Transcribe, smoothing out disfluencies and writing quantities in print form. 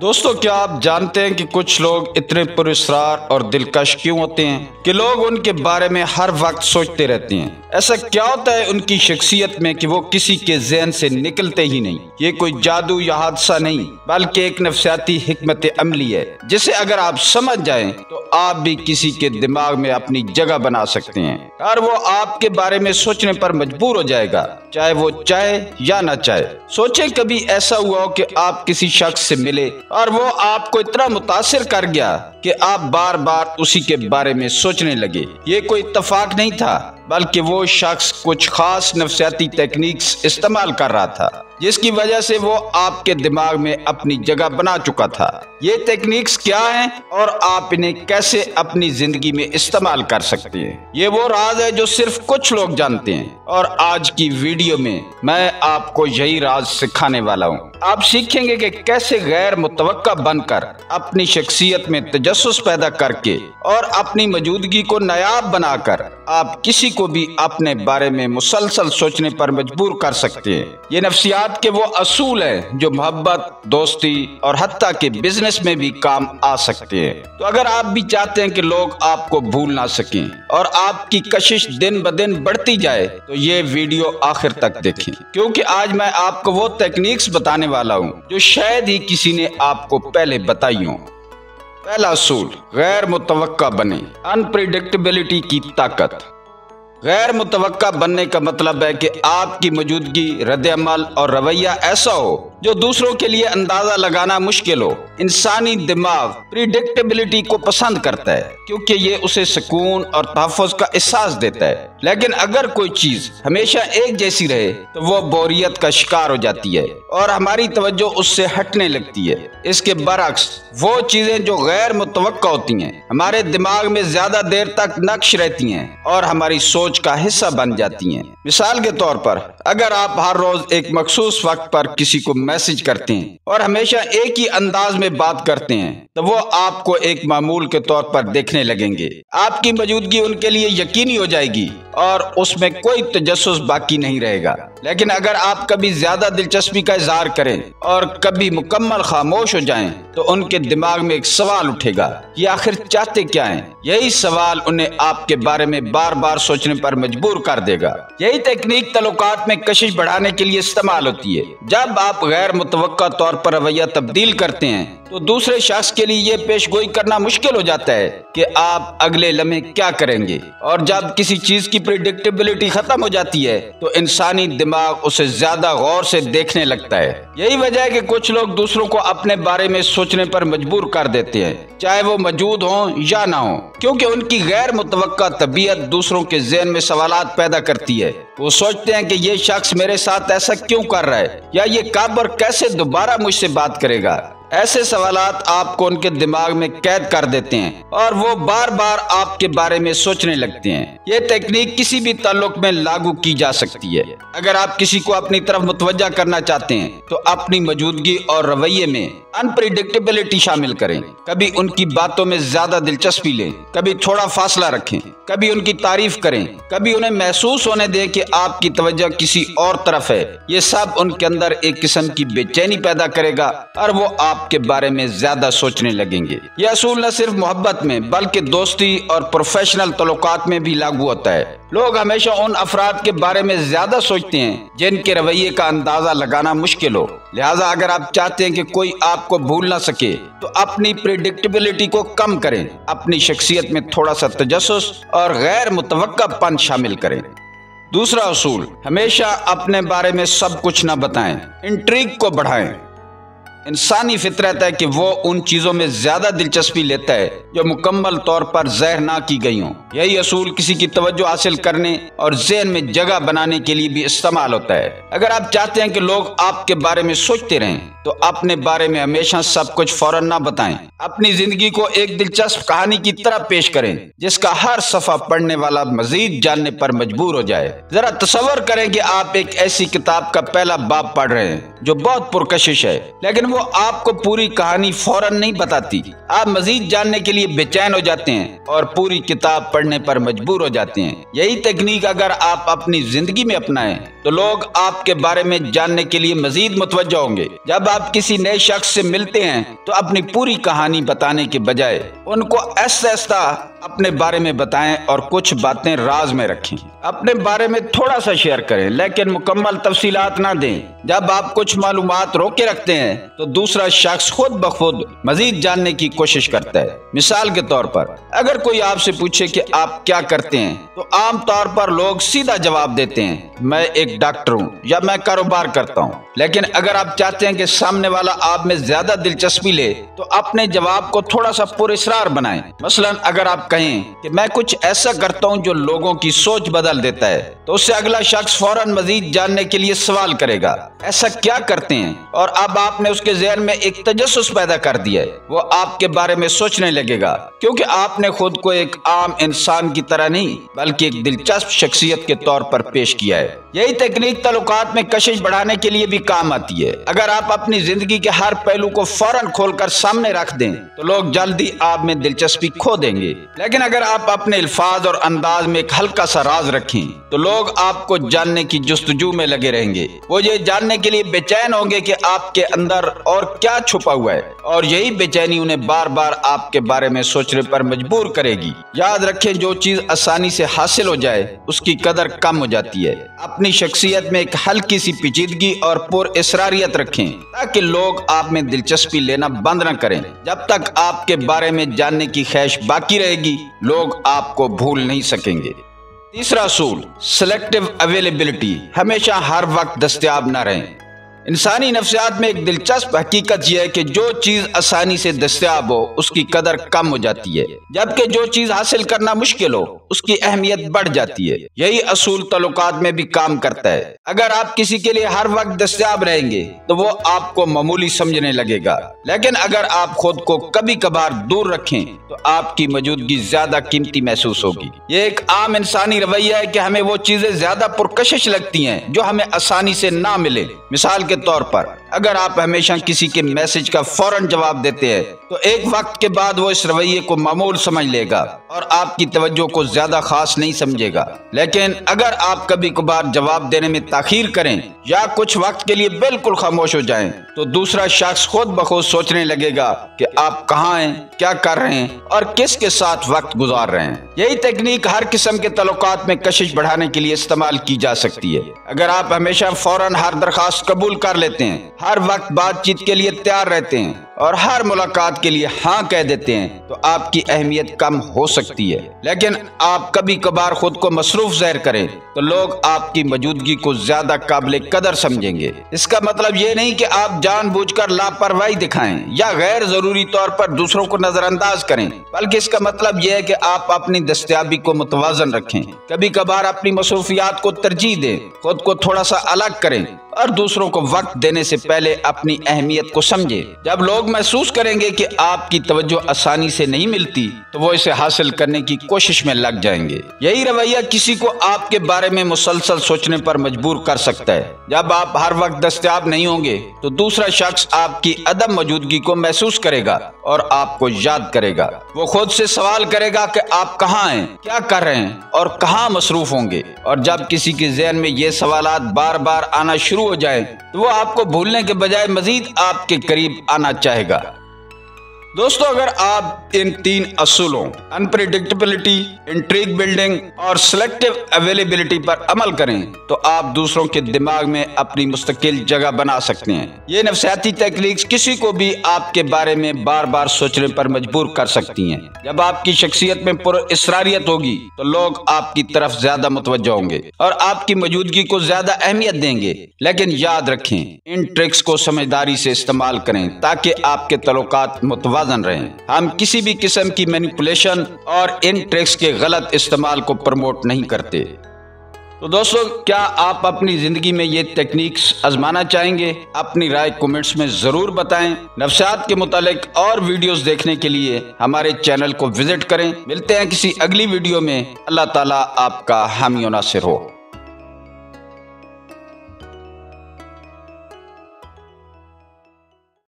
دوستو، کیا آپ جانتے ہیں کہ کچھ لوگ اتنے پراسرار اور دلکش کیوں ہوتے ہیں کہ لوگ ان کے بارے میں ہر وقت سوچتے رہتے ہیں؟ ایسا کیا ہوتا ہے ان کی شخصیت میں کہ وہ کسی کے ذہن سے نکلتے ہی نہیں؟ یہ کوئی جادو یا حادثہ نہیں، بلکہ ایک نفسیاتی حکمت عملی ہے جسے اگر آپ سمجھ جائیں تو آپ بھی کسی کے دماغ میں اپنی جگہ بنا سکتے ہیں اور وہ آپ کے بارے میں سوچنے پر مجبور ہو جائے گا، چاہے وہ چاہے یا نہ چاہے۔ سوچیں کبھی ایسا ہوا ہو کہ آپ کسی شخص سے ملے اور وہ آپ کو اتنا متاثر کر گیا کہ آپ بار بار اسی کے بارے میں سوچنے لگے۔ یہ کوئی اتفاق نہیں تھا، بلکہ وہ شخص کچھ خاص نفسیاتی ٹیکنیکس استعمال کر رہا تھا جس کی وجہ سے وہ آپ کے دماغ میں اپنی جگہ بنا چکا تھا۔ یہ ٹیکنیکس کیا ہیں اور آپ انہیں کیسے اپنی زندگی میں استعمال کر سکتے ہیں؟ یہ وہ راز ہے جو صرف کچھ لوگ جانتے ہیں، اور آج کی ویڈیو میں میں آپ کو یہی راز سکھانے والا ہوں۔ آپ سیکھیں گے کہ کیسے غیر متوقع بن کر اپنی شخصیت میں تجسس پیدا کر کے اور اپنی موجودگی کو نایاب بنا کر آپ کسی کو بھی اپنے بارے میں مسلسل سوچنے پر مجبور کر سکتے ہیں۔ یہ نفسیات کے وہ اصول ہیں جو محبت، دوستی اور حتیٰ کہ بزنس میں بھی کام آ سکتے ہیں۔ تو اگر آپ بھی چاہتے ہیں کہ لوگ آپ کو بھول نہ سکیں اور آپ کی کشش دن بدن بڑھتی جائے تو یہ ویڈیو آخر تک دیکھیں، کیونکہ آج میں آپ کو وہ ٹیکنیکس بتانے والا ہوں جو شاید ہی کسی نے آپ کو پہلے بتائی ہوں۔ پہلا اصول، غیر متوقع بنیں۔ انپریڈکٹیبلٹی کی طاقت۔ غیر متوقع بننے کا مطلب ہے کہ آپ کی موجودگی، رد عمل اور رویہ ایسا ہو جو دوسروں کے لیے اندازہ لگانا مشکل ہو۔ انسانی دماغ پریڈکٹیبلٹی کو پسند کرتا ہے کیونکہ یہ اسے سکون اور تحفظ کا احساس دیتا ہے، لیکن اگر کوئی چیز ہمیشہ ایک جیسی رہے تو وہ بوریت کا شکار ہو جاتی ہے اور ہماری توجہ اس سے ہٹنے لگتی ہے۔ اس کے برعکس وہ چیزیں جو غیر متوقع ہوتی ہیں ہمارے دماغ میں زیادہ دیر تک نقش رہتی ہیں اور ہماری سوچ کا حصہ بن جاتی ہیں۔ مثال کے طور پر، اگر آپ ہر روز ایک مخصوص وقت پر کسی کو میسج کرتے ہیں اور ہمیشہ ایک ہی انداز میں بات کرتے ہیں تو وہ آپ کو ایک معمول کے طور پر دیکھنے لگیں گے۔ آپ کی موجودگی ان کے لیے یقینی ہو جائے گی اور اس میں کوئی تجسس باقی نہیں رہے گا۔ لیکن اگر آپ کبھی زیادہ دلچسپی کا اظہار کریں اور کبھی مکمل خاموش ہو جائیں تو ان کے دماغ میں ایک سوال اٹھے گا، یہ آخر چاہتے کیا ہیں؟ یہی سوال انہیں آپ کے بارے میں بار بار سوچنے پر مجبور کر دے گا۔ یہی تکنیک تعلقات میں کشش بڑھانے کے لیے استعمال ہوتی ہے۔ جب آپ غیر متوقع طور پر رویہ تبدیل کرتے ہیں تو دوسرے شخص کے لیے یہ پیش گوئی کرنا مشکل ہو جاتا ہے کہ آپ اگلے لمحے کیا کریں گے، اور جب کسی چیز کی پریڈکٹیبلٹی ختم ہو جاتی ہے تو انسانی دماغ اسے زیادہ غور سے دیکھنے لگتا ہے۔ یہی وجہ ہے کہ کچھ لوگ دوسروں کو اپنے بارے میں سوچنے پر مجبور کر دیتے ہیں، چاہے وہ موجود ہوں یا نہ ہوں، کیونکہ ان کی غیر متوقع طبیعت دوسروں کے ذہن میں سوالات پیدا کرتی ہے۔ وہ سوچتے ہیں کہ یہ شخص میرے ساتھ ایسا کیوں کر رہا ہے، یا یہ کب اور کیسے دوبارہ مجھ سے بات کرے گا۔ ایسے سوالات آپ کو ان کے دماغ میں قید کر دیتے ہیں اور وہ بار بار آپ کے بارے میں سوچنے لگتے ہیں۔ یہ ٹیکنیک کسی بھی تعلق میں لاگو کی جا سکتی ہے۔ اگر آپ کسی کو اپنی طرف متوجہ کرنا چاہتے ہیں تو اپنی موجودگی اور رویے میں انپریڈکٹیبلٹی شامل کریں۔ کبھی ان کی باتوں میں زیادہ دلچسپی لیں، کبھی تھوڑا فاصلہ رکھیں، کبھی ان کی تعریف کریں، کبھی انہیں محسوس ہونے دیں کہ آپ کی توجہ کسی اور طرف ہے۔ یہ سب ان کے اندر ایک قسم کی بے چینی پیدا کرے گا اور وہ آپ کے بارے میں زیادہ سوچنے لگیں گے۔ یہ اصول نہ صرف محبت میں بلکہ دوستی اور پروفیشنل تعلقات میں بھی لاگو ہوتا ہے۔ لوگ ہمیشہ ان افراد کے بارے میں زیادہ سوچتے ہیں جن کے رویے کا اندازہ لگانا مشکل ہو۔ لہٰذا اگر آپ چاہتے ہیں کہ کوئی آپ کو بھول نہ سکے تو اپنی پریڈکٹیبلٹی کو کم کریں، اپنی شخصیت میں تھوڑا سا تجسس اور غیر متوقع پن شامل کریں۔ دوسرا اصول، ہمیشہ اپنے بارے میں سب کچھ نہ بتائیں، انٹریگ کو بڑھائیں۔ انسانی فطرت ہے کہ وہ ان چیزوں میں زیادہ دلچسپی لیتا ہے جو مکمل طور پر ظاہر نہ کی گئی ہوں۔ یہی اصول کسی کی توجہ حاصل کرنے اور ذہن میں جگہ بنانے کے لیے بھی استعمال ہوتا ہے۔ اگر آپ چاہتے ہیں کہ لوگ آپ کے بارے میں سوچتے رہیں تو اپنے بارے میں ہمیشہ سب کچھ فوراً نہ بتائیں۔ اپنی زندگی کو ایک دلچسپ کہانی کی طرح پیش کریں جس کا ہر صفحہ پڑھنے والا مزید جاننے پر مجبور ہو جائے۔ ذرا تصور کریں کہ آپ ایک ایسی کتاب کا پہلا باب پڑھ رہے ہیں جو بہت پرکشش ہے، لیکن وہ آپ کو پوری کہانی فوراً نہیں بتاتی۔ آپ مزید جاننے کے لیے بے چین ہو جاتے ہیں اور پوری کتاب پڑھنے پر مجبور ہو جاتے ہیں۔ یہی تکنیک اگر آپ اپنی زندگی میں اپنائیں تو لوگ آپ کے بارے میں جاننے کے لیے مزید متوجہ ہوں گے۔ جب آپ کسی نئے شخص سے ملتے ہیں تو اپنی پوری کہانی بتانے کے بجائے ان کو آہستہ آہستہ اپنے بارے میں بتائیں اور کچھ باتیں راز میں رکھیں۔ اپنے بارے میں تھوڑا سا شیئر کریں لیکن مکمل تفصیلات نہ دیں۔ جب آپ کچھ معلومات روکے رکھتے ہیں تو دوسرا شخص خود بخود مزید جاننے کی کوشش کرتا ہے۔ مثال کے طور پر اگر کوئی آپ سے پوچھے کہ آپ کیا کرتے ہیں تو عام طور پر لوگ سیدھا جواب دیتے ہیں، میں ایک ڈاکٹر ہوں یا میں کاروبار کرتا ہوں۔ لیکن اگر آپ چاہتے ہیں کہ سامنے والا آپ میں زیادہ دلچسپی لے تو اپنے جواب کو تھوڑا سا پراسرار بنائیں۔ مثلا اگر آپ کہیں کہ میں کچھ ایسا کرتا ہوں جو لوگوں کی سوچ بدل دیتا ہے تو اس سے اگلا شخص فوراً مزید جاننے کے لیے سوال کرے گا، ایسا کیا کرتے ہیں؟ اور اب آپ نے اس کے ذہن میں ایک تجسس پیدا کر دیا ہے، وہ آپ کے بارے میں سوچنے لگے گا کیونکہ آپ نے خود کو ایک عام انسان کی طرح نہیں بلکہ ایک دلچسپ شخصیت کے طور پر پیش کیا ہے۔ یہی تکنیک تعلقات میں کشش بڑھانے کے لیے بھی کام آتی ہے۔ اگر آپ اپنی زندگی کے ہر پہلو کو فوراً کھول کر سامنے رکھ دیں تو لوگ جلدی آپ میں دلچسپی کھو دیں گے، لیکن اگر آپ اپنے الفاظ اور انداز میں ایک ہلکا سا راز رکھیں تو لوگ آپ کو جاننے کی جستجو میں لگے رہیں گے۔ وہ یہ جاننے کے لیے بے چین ہوں گے کہ آپ کے اندر اور کیا چھپا ہوا ہے، اور یہی بے چینی انہیں بار بار آپ کے بارے میں سوچنے پر مجبور کرے گی۔ یاد رکھیں، جو چیز آسانی سے حاصل ہو جائے اس کی قدر کم ہو جاتی ہے۔ اپنی شخصیت میں ایک ہلکی سی پیچیدگی اور پر اسراریت رکھیں تاکہ لوگ آپ میں دلچسپی لینا بند نہ کریں۔ جب تک آپ کے بارے میں جاننے کی خواہش باقی رہے گی لوگ آپ کو بھول نہیں سکیں گے۔ تیسرا اصول، سلیکٹیو اویلیبلٹی، ہمیشہ ہر وقت دستیاب نہ رہیں۔ انسانی نفسیات میں ایک دلچسپ حقیقت یہ ہے کہ جو چیز آسانی سے دستیاب ہو اس کی قدر کم ہو جاتی ہے، جبکہ جو چیز حاصل کرنا مشکل ہو اس کی اہمیت بڑھ جاتی ہے۔ یہی اصول تعلقات میں بھی کام کرتا ہے۔ اگر آپ کسی کے لیے ہر وقت دستیاب رہیں گے تو وہ آپ کو معمولی سمجھنے لگے گا، لیکن اگر آپ خود کو کبھی کبھار دور رکھیں تو آپ کی موجودگی زیادہ قیمتی محسوس ہوگی۔ یہ ایک عام انسانی رویہ ہے کہ ہمیں وہ چیزیں زیادہ پرکشش لگتی ہیں جو ہمیں آسانی سے نہ ملے۔ مثال کے طور پر اگر آپ ہمیشہ کسی کے میسج کا فوراً جواب دیتے ہیں تو ایک وقت کے بعد وہ اس رویے کو معمول سمجھ لے گا اور آپ کی توجہ کو زیادہ خاص نہیں سمجھے گا۔ لیکن اگر آپ کبھی کبھار جواب دینے میں تاخیر کریں یا کچھ وقت کے لیے بالکل خاموش ہو جائیں تو دوسرا شخص خود بخود سوچنے لگے گا کہ آپ کہاں ہیں، کیا کر رہے ہیں اور کس کے ساتھ وقت گزار رہے ہیں۔ یہی تکنیک ہر قسم کے تعلقات میں کشش بڑھانے کے لیے استعمال کی جا سکتی ہے۔ اگر آپ ہمیشہ فوراً ہر درخواست قبول کر لیتے ہیں، ہر وقت بات چیت کے لیے تیار رہتے ہیں اور ہر ملاقات کے لیے ہاں کہہ دیتے ہیں تو آپ کی اہمیت کم ہو سکتی ہے۔ لیکن آپ کبھی کبھار خود کو مصروف ظاہر کریں تو لوگ آپ کی موجودگی کو زیادہ قابل قدر سمجھیں گے۔ اس کا مطلب یہ نہیں کہ آپ جان بوجھ کر لاپرواہی دکھائیں یا غیر ضروری طور پر دوسروں کو نظر انداز کریں، بلکہ اس کا مطلب یہ ہے کہ آپ اپنی دستیابی کو متوازن رکھیں۔ کبھی کبھار اپنی مصروفیات کو ترجیح دیں، خود کو تھوڑا سا الگ کریں اور دوسروں کو وقت دینے سے پہلے اپنی اہمیت کو سمجھیں۔ جب لوگ محسوس کریں گے کہ آپ کی توجہ آسانی سے نہیں ملتی تو وہ اسے حاصل کرنے کی کوشش میں لگ جائیں گے۔ یہی رویہ کسی کو آپ کے بارے میں مسلسل سوچنے پر مجبور کر سکتا ہے۔ جب آپ ہر وقت دستیاب نہیں ہوں گے تو دوسرا شخص آپ کی عدم موجودگی کو محسوس کرے گا اور آپ کو یاد کرے گا۔ وہ خود سے سوال کرے گا کہ آپ کہاں ہیں، کیا کر رہے ہیں اور کہاں مصروف ہوں گے، اور جب کسی کے ذہن میں یہ سوالات بار بار آنا شروع ہو جائیں تو وہ آپ کو بھولنے کے بجائے مزید آپ کے قریب آنا چاہے گا۔ دوستو، اگر آپ ان تین اصولوں انپریڈکٹیبلٹی، انٹریگ بلڈنگ اور سلیکٹیو اویلیبلٹی پر عمل کریں تو آپ دوسروں کے دماغ میں اپنی مستقل جگہ بنا سکتے ہیں۔ یہ نفسیاتی ٹیکنیکس کسی کو بھی آپ کے بارے میں بار بار سوچنے پر مجبور کر سکتی ہیں۔ جب آپ کی شخصیت میں پر اسراریت ہوگی تو لوگ آپ کی طرف زیادہ متوجہ ہوں گے اور آپ کی موجودگی کو زیادہ اہمیت دیں گے۔ لیکن یاد رکھیں، ان ٹرکس کو سمجھداری سے استعمال کریں تاکہ آپ کے تعلقات متوازن رہیں۔ ہم کسی بھی قسم کی مینیپولیشن اور ان ٹرکس کے غلط استعمال کو پروموٹ نہیں کرتے۔ تو دوستو، کیا آپ اپنی زندگی میں یہ ٹیکنیکس آزمانا چاہیں گے؟ اپنی رائے کومنٹس میں ضرور بتائیں۔ نفسیات کے متعلق اور ویڈیوز دیکھنے کے لیے ہمارے چینل کو وزٹ کریں۔ ملتے ہیں کسی اگلی ویڈیو میں۔ اللہ تعالیٰ آپ کا حامی و ناصر ہو۔